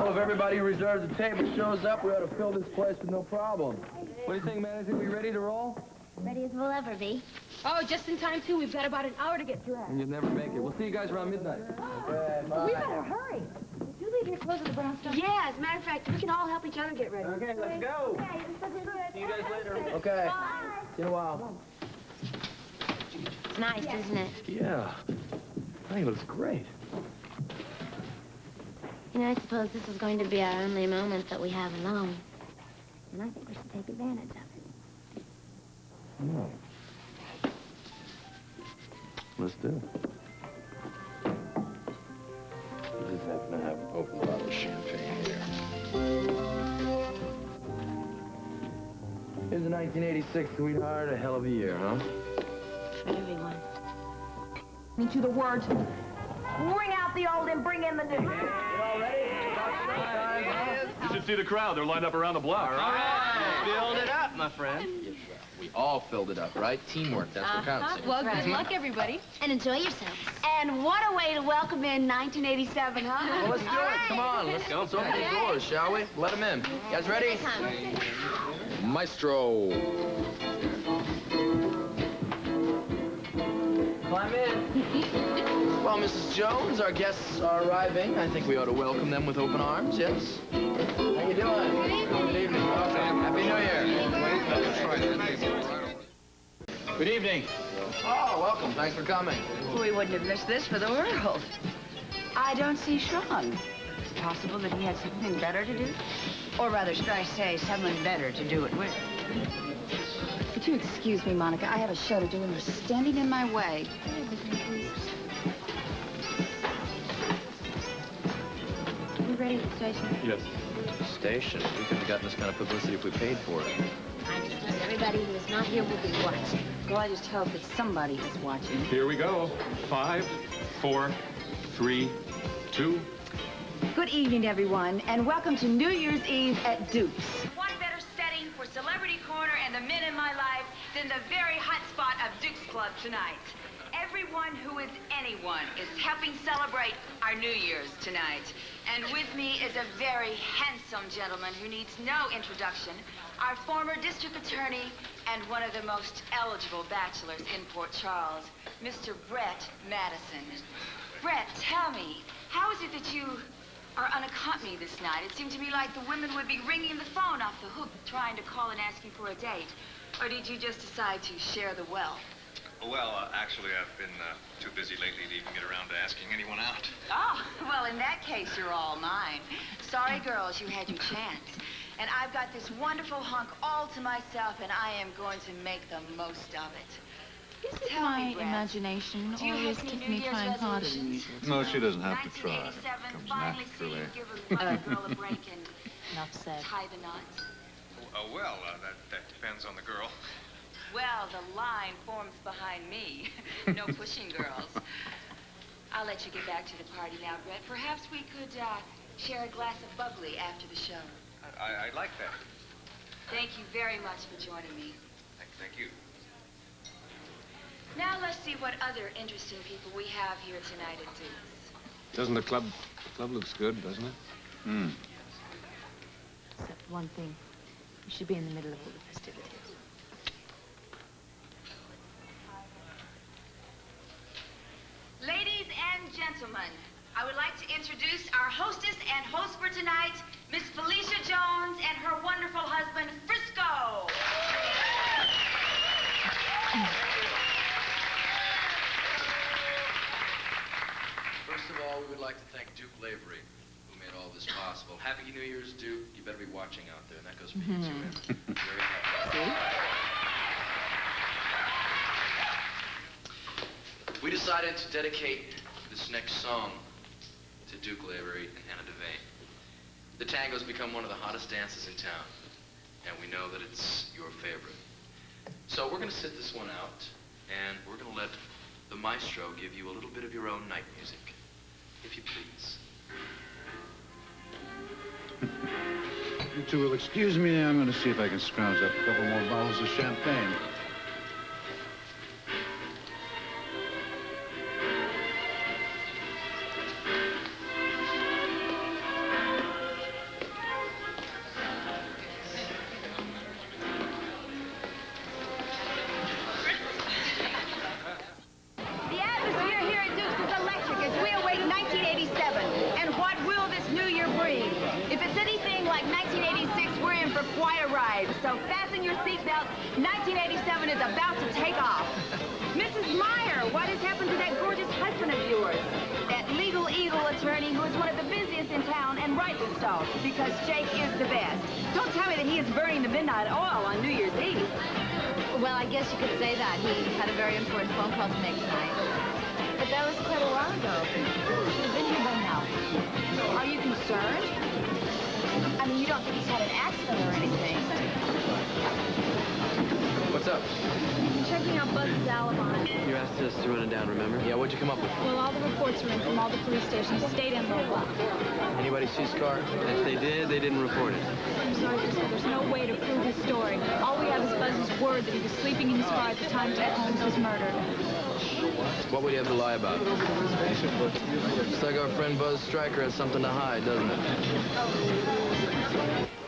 Well, if everybody who reserves a table shows up, we ought to fill this place with no problem. What do you think, man? Is we ready to roll? Ready as we'll ever be. Oh, just in time, too. We've got about an hour to get dressed. And you'll never make it. We'll see you guys around midnight. Okay, bye. We better hurry. Did you leave your clothes at the brownstone? Yeah, as a matter of fact, we can all help each other get ready. Okay, let's go. See you guys later. Okay. Bye. See you in a while. It's nice, isn't it? Yeah. I think it looks great. You know, I suppose this is going to be our only moment that we have alone. And I think we should take advantage of it. No. Let's do it. I just happen to have an open bottle of champagne here. Here's a 1986 sweetheart, a hell of a year, huh? For everyone. Into the words, bring out the old and bring in the new. You should see the crowd. They're lined up around the block. All right. Filled it up, my friend. We all filled it up, right? Teamwork, that's what counts. Well, good luck, everybody. And enjoy yourselves. And what a way to welcome in 1987, huh? Well, let's do it. Come on, let's open the doors, shall we? Let them in. You guys ready? Maestro. Climb in. Well, Mrs. Jones, our guests are arriving. I think we ought to welcome them with open arms, yes? How you doing? Good evening. Welcome. Happy New Year. Good evening. Oh, welcome. Thanks for coming. We wouldn't have missed this for the world. I don't see Sean. It's possible that he had something better to do. Or rather, should I say, someone better to do it with. Could you excuse me, Monica? I have a show to do and you're standing in my way. You ready for the station? Yes. Station. We couldn't have gotten this kind of publicity if we paid for it. I just thought everybody who is not here will be watching. Well, I just hope that somebody is watching. Here we go. 5, 4, 3, 2. Good evening, everyone, and welcome to New Year's Eve at Duke's. One better setting for Celebrity Corner and the men in my life than the very hot spot of Duke's Club tonight. Everyone who is anyone is helping celebrate our New Year's tonight. And with me is a very handsome gentleman who needs no introduction, our former district attorney and one of the most eligible bachelors in Port Charles, Mr. Brett Madison. Brett, tell me, how is it that you are unaccompanied this night? It seemed to me like the women would be ringing the phone off the hook trying to call and asking for a date. Or did you just decide to share the wealth? Well, actually, I've been too busy lately to even get around to asking anyone out. Oh, well, in that case, you're all mine. Sorry, girls, you had your chance. And I've got this wonderful hunk all to myself, and I am going to make the most of it. Is it Tell my me, Brett, imagination, do you or have is any Tiffany New Year's trying harder than resolutions? usual? No, she doesn't have to try. It 1987, comes finally see you naturally. give a girl a break and Enough said. tie the knots. That depends on the girl. Well, the line forms behind me. No pushing, girls. I'll let you get back to the party now, Brett. Perhaps we could share a glass of bubbly after the show. I'd like that. Thank you very much for joining me. Thank you. Now let's see what other interesting people we have here tonight at Duke's. Doesn't the club looks good, doesn't it? Hmm. Except one thing. You should be in the middle of all the festivities. Ladies and gentlemen, I would like to introduce our hostess and host for tonight, Miss Felicia Jones and her wonderful husband, Frisco. First of all, we would like to thank Duke Lavery, who made all this possible. Happy New Year's, Duke. You better be watching out there, and that goes for you too. Very happy. We decided to dedicate this next song to Duke Lavery and Hannah Devane. The tango's become one of the hottest dances in town, and we know that it's your favorite. So we're going to sit this one out, and we're going to let the maestro give you a little bit of your own night music, if you please. You two will excuse me. I'm going to see if I can scrounge up a couple more bottles of champagne. quite a ride. So fasten your seatbelts. 1987 is about to take off. Mrs. Meyer, what has happened to that gorgeous husband of yours? That legal eagle attorney who is one of the busiest in town, and rightly so, because Jake is the best. Don't tell me that he is burning the midnight oil on New Year's Eve. Well, I guess you could say that. He had a very important phone call to make tonight. But that was quite a while ago. He's been here by now. Are you concerned? I mean, you don't think he's had an accident or anything? What's up? Checking out Buzz's alibi. You asked us to run it down, remember? Yeah, what'd you come up with? Well, all the reports are in from all the police stations, state and local. Anybody see Scar? If they did, they didn't report it. I'm sorry, Frisco, there's no way to prove his story. All we have is Buzz's word that he was sleeping in his car at the time Jack Holmes was murdered. What would he have to lie about? Looks like our friend Buzz Stryker has something to hide, doesn't it?